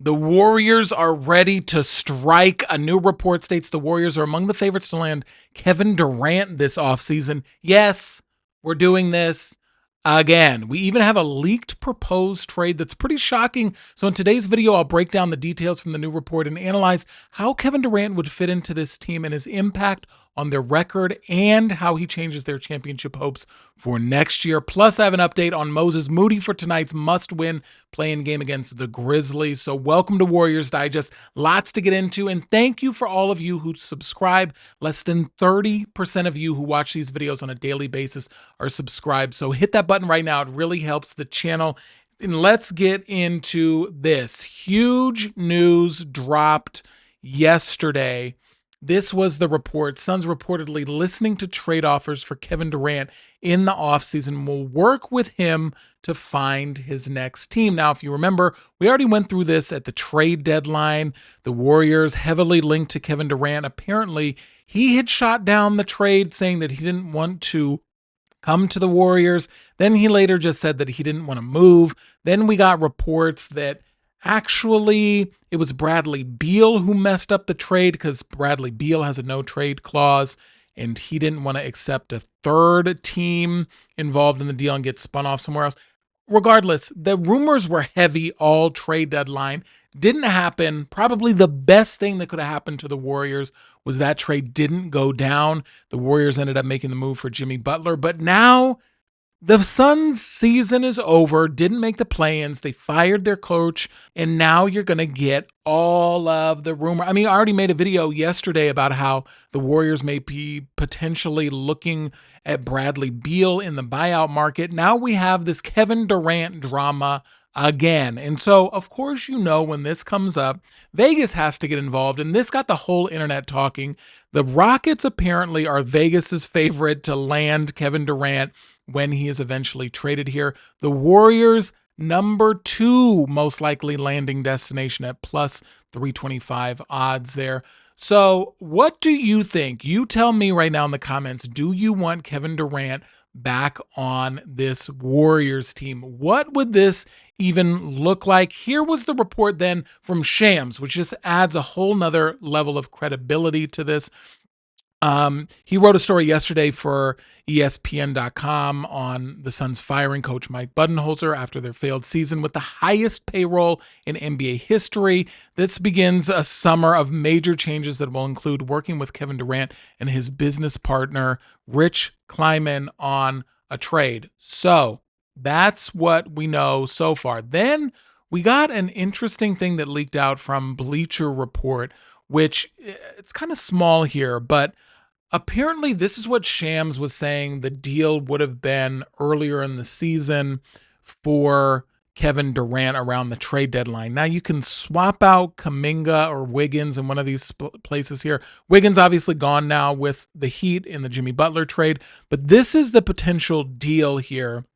The Warriors are ready to strike. A new report states the Warriors are among the favorites to land Kevin Durant this offseason. Yes, we're doing this again. We even have a leaked proposed trade that's pretty shocking. So in today's video, I'll break down the details from the new report and analyze how Kevin Durant would fit into this team and his impact on their record and how he changes their championship hopes for next year. Plus, I have an update on Moses Moody for tonight's must-win play-in game against the Grizzlies. So welcome to Warriors Digest. Lots to get into, and thank you for all of you who subscribe. Less than 30% of you who watch these videos on a daily basis are subscribed. So hit that button right now. It really helps the channel. And let's get into this. Huge news dropped yesterday. This was the report. Suns reportedly listening to trade offers for Kevin Durant in the offseason, will work with him to find his next team. Now, if you remember, we already went through this at the trade deadline. The Warriors heavily linked to Kevin Durant. Apparently, he had shot down the trade, saying that he didn't want to come to the Warriors. Then he later just said that he didn't want to move. Then we got reports that actually, it was Bradley Beal who messed up the trade because Bradley Beal has a no-trade clause, and he didn't want to accept a third team involved in the deal and get spun off somewhere else. Regardless, the rumors were heavy all trade deadline. Didn't happen. Probably the best thing that could have happened to the Warriors was that trade didn't go down. The Warriors ended up making the move for Jimmy Butler, but now the Suns' season is over, didn't make the play-ins, they fired their coach, and now you're going to get all of the rumor. I mean, I already made a video yesterday about how the Warriors may be potentially looking at Bradley Beal in the buyout market. Now we have this Kevin Durant drama again. And so, of course, you know when this comes up, Vegas has to get involved, and this got the whole internet talking. The Rockets apparently are Vegas's favorite to land Kevin Durant when he is eventually traded here. The Warriors, number 2 most likely landing destination at plus 325 odds there. So what do you think? You tell me right now in the comments, do you want Kevin Durant back on this Warriors team? What would this even look like? Here was the report then from Shams, which just adds a whole nother level of credibility to this. He wrote a story yesterday for ESPN.com on the Suns firing coach Mike Budenholzer after their failed season with the highest payroll in NBA history. This begins a summer of major changes that will include working with Kevin Durant and his business partner, Rich Kleiman, on a trade. So that's what we know so far. Then we got an interesting thing that leaked out from Bleacher Report, which it's kind of small here, but apparently this is what Shams was saying the deal would have been earlier in the season for Kevin Durant around the trade deadline. Now you can swap out Kuminga or Wiggins in one of these places here. Wiggins obviously gone now with the Heat in the Jimmy Butler trade, but this is the potential deal here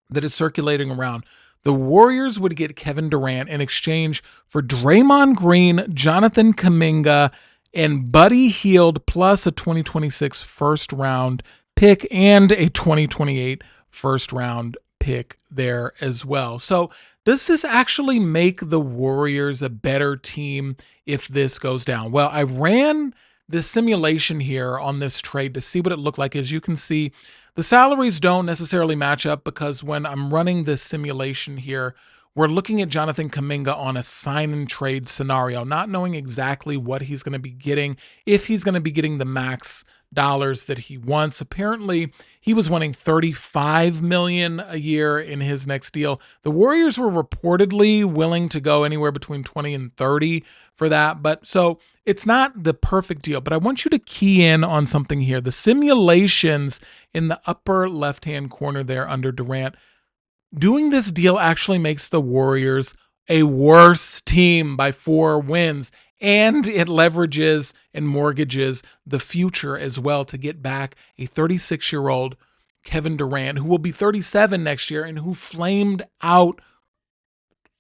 that is circulating around. The Warriors would get Kevin Durant in exchange for Draymond Green, Jonathan Kuminga, and Buddy Hield, plus a 2026 first-round pick and a 2028 first-round pick there as well. So does this actually make the Warriors a better team if this goes down? Well, I ran the simulation here on this trade to see what it looked like. As you can see, the salaries don't necessarily match up because when I'm running this simulation here, we're looking at Jonathan Kuminga on a sign and trade scenario, not knowing exactly what he's going to be getting, if he's going to be getting the max dollars that he wants. Apparently, he was wanting $35 million a year in his next deal. The Warriors were reportedly willing to go anywhere between 20 and 30 for that. But so it's not the perfect deal, but I want you to key in on something here. The simulations in the upper left-hand corner there under Durant, doing this deal actually makes the Warriors a worse team by 4 wins, and it leverages and mortgages the future as well to get back a 36-year-old Kevin Durant, who will be 37 next year and who flamed out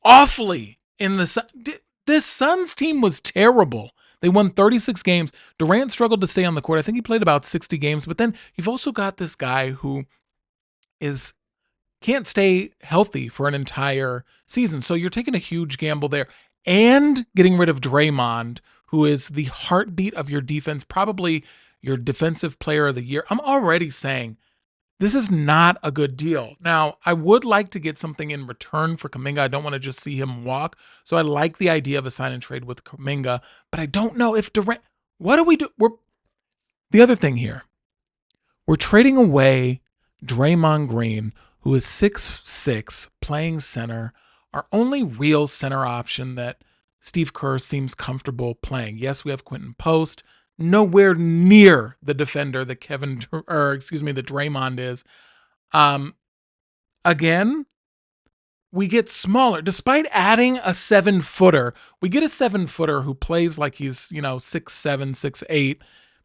awfully in the this Suns team was terrible. They won 36 games. Durant struggled to stay on the court. I think he played about 60 games, but then you've also got this guy who can't stay healthy for an entire season. So you're taking a huge gamble there. and getting rid of Draymond, who is the heartbeat of your defense, probably your defensive player of the year. I'm already saying this is not a good deal. Now, I would like to get something in return for Kuminga. I don't want to just see him walk. So I like the idea of a sign and trade with Kuminga, but I don't know if Durant. What do we do? The other thing here, we're trading away Draymond Green, who is 6'6", playing center, our only real center option that Steve Kerr seems comfortable playing. Yes, we have Quinten Post, nowhere near the defender that that Draymond is. Again, we get smaller. Despite adding a 7-footer, we get a 7-footer who plays like he's, 6'7", 6'8",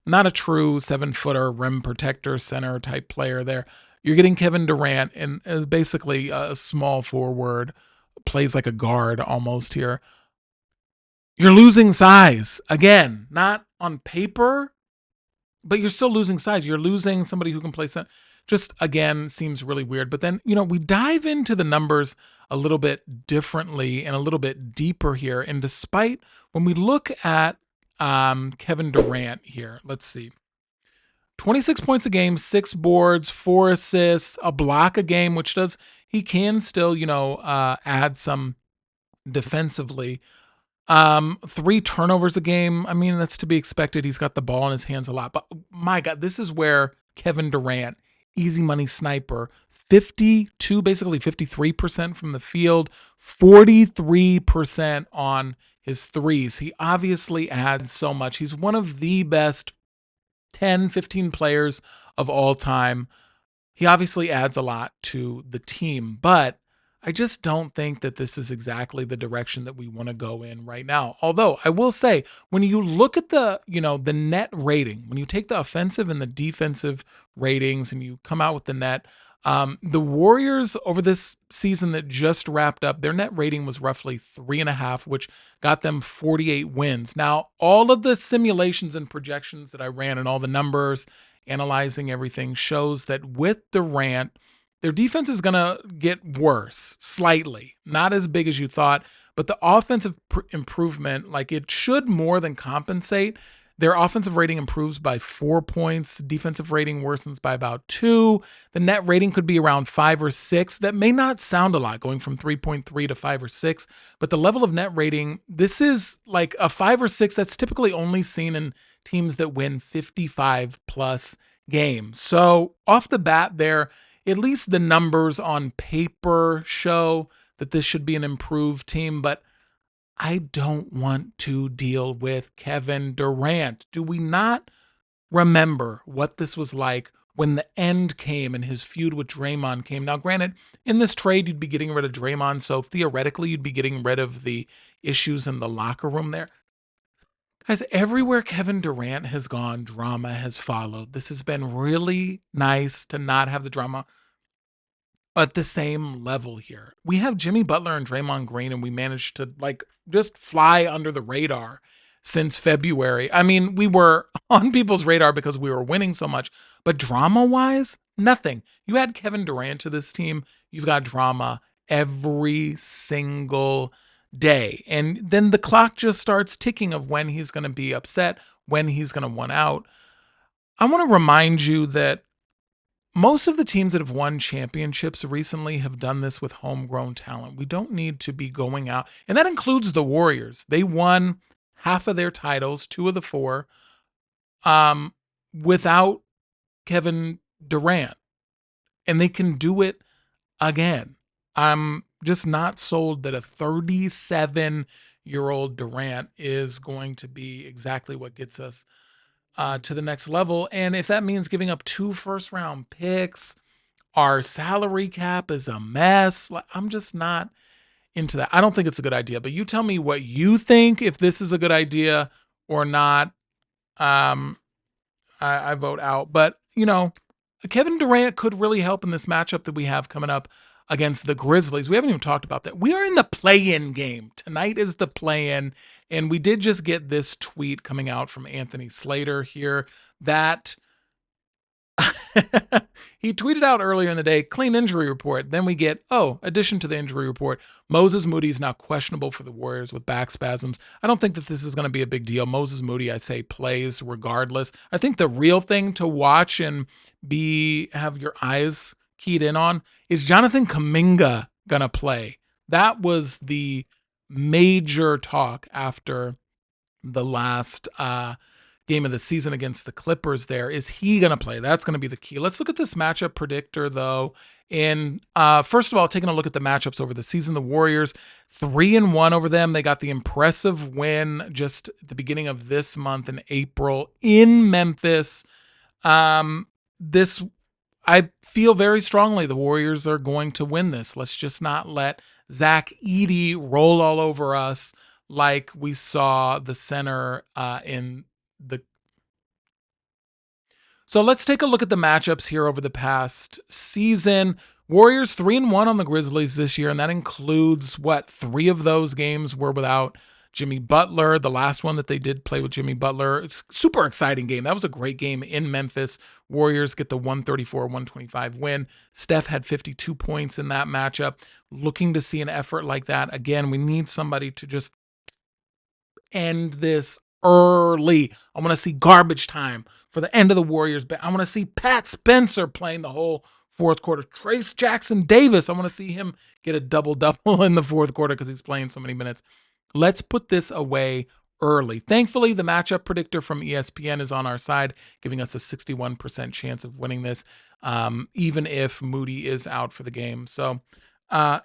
not a true 7-footer rim protector center type player there. You're getting Kevin Durant and is basically a small forward, plays like a guard almost here. You're losing size. Again, not on paper, but you're still losing size. You're losing somebody who can play center. Just, again, seems really weird. But then, we dive into the numbers a little bit differently and a little bit deeper here. And despite, when we look at Kevin Durant here, let's see. 26 points a game, 6 boards, 4 assists, a block a game, which he can still, add some defensively. 3 turnovers a game. I mean, that's to be expected. He's got the ball in his hands a lot. But my God, this is where Kevin Durant, easy money sniper, 52, basically 53% from the field, 43% on his threes. He obviously adds so much. He's one of the best 10, 15 players of all time. He obviously adds a lot to the team, but I just don't think that this is exactly the direction that we want to go in right now. Although I will say, when you look at the net rating, when you take the offensive and the defensive ratings and you come out with the net, the Warriors over this season that just wrapped up, their net rating was roughly 3.5, which got them 48 wins. Now, all of the simulations and projections that I ran and all the numbers, analyzing everything, shows that with Durant, their defense is going to get worse slightly, not as big as you thought, but the offensive improvement, it should more than compensate. Their offensive rating improves by 4 points. Defensive rating worsens by about 2. The net rating could be around 5 or 6. That may not sound a lot, going from 3.3 to 5 or 6, but the level of net rating, this is like a 5 or 6 that's typically only seen in teams that win 55 plus games. So off the bat there, at least the numbers on paper show that this should be an improved team, but I don't want to deal with Kevin Durant. Do we not remember what this was like when the end came and his feud with Draymond came? Now, granted, in this trade, you'd be getting rid of Draymond, so theoretically, you'd be getting rid of the issues in the locker room there. Guys, everywhere Kevin Durant has gone, drama has followed. This has been really nice to not have the drama at the same level here. We have Jimmy Butler and Draymond Green, and we managed to just fly under the radar since February. I mean, we were on people's radar because we were winning so much, but drama-wise, nothing. You add Kevin Durant to this team, you've got drama every single day. And then the clock just starts ticking of when he's going to be upset, when he's going to want out. I want to remind you that most of the teams that have won championships recently have done this with homegrown talent. We don't need to be going out, and that includes the Warriors. They won half of their titles, 2 of the 4, without Kevin Durant, and they can do it again. I'm just not sold that a 37-year-old Durant is going to be exactly what gets us to the next level. And if that means giving up 2 first-round picks, our salary cap is a mess. I'm just not into that. I don't think it's a good idea, but you tell me what you think, if this is a good idea or not. I vote out. But, Kevin Durant could really help in this matchup that we have coming up against the Grizzlies. We haven't even talked about that. We are in the play-in game. Tonight is the play-in. And we did just get this tweet coming out from Anthony Slater here that He tweeted out earlier in the day, clean injury report. Then we get, addition to the injury report, Moses Moody is now questionable for the Warriors with back spasms. I don't think that this is going to be a big deal. Moses Moody, I say, plays regardless. I think the real thing to watch and have your eyes keyed in on is Jonathan Kuminga going to play. That was the major talk after the last game of the season against the Clippers there. Is he going to play? That's going to be the key. Let's look at this matchup predictor, though. And first of all, taking a look at the matchups over the season, the Warriors 3-1 over them. They got the impressive win just at the beginning of this month in April in Memphis. I feel very strongly the Warriors are going to win this. Let's just not let Zach Edey roll all over us like we saw the center in the. So let's take a look at the matchups here over the past season. Warriors 3-1 on the Grizzlies this year, and that includes 3 of those games were without Jimmy Butler. The last one that they did play with Jimmy Butler, it's a super exciting game. That was a great game in Memphis. Warriors get the 134-125 win. Steph had 52 points in that matchup. Looking to see an effort like that. Again, we need somebody to just end this early. I want to see garbage time for the end of the Warriors. I want to see Pat Spenser playing the whole fourth quarter. Trayce Jackson-Davis, I want to see him get a double-double in the fourth quarter because he's playing so many minutes. Let's put this away early. Thankfully, the matchup predictor from ESPN is on our side, giving us a 61% chance of winning this, even if Moody is out for the game. So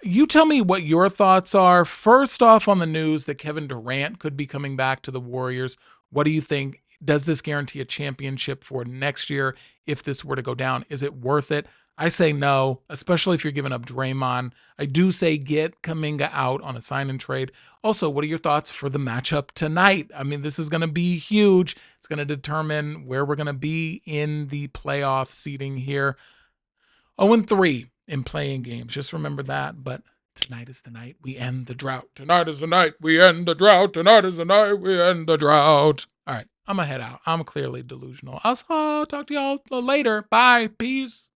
you tell me what your thoughts are. First off, on the news that Kevin Durant could be coming back to the Warriors. What do you think? Does this guarantee a championship for next year if this were to go down? Is it worth it? I say no, especially if you're giving up Draymond. I do say get Kuminga out on a sign and trade. Also, what are your thoughts for the matchup tonight? I mean, this is going to be huge. It's going to determine where we're going to be in the playoff seeding here. 0-3 in playing games. Just remember that. But tonight is the night we end the drought. Tonight is the night we end the drought. Tonight is the night we end the drought. All right, I'm going to head out. I'm clearly delusional. I'll talk to y'all later. Bye. Peace.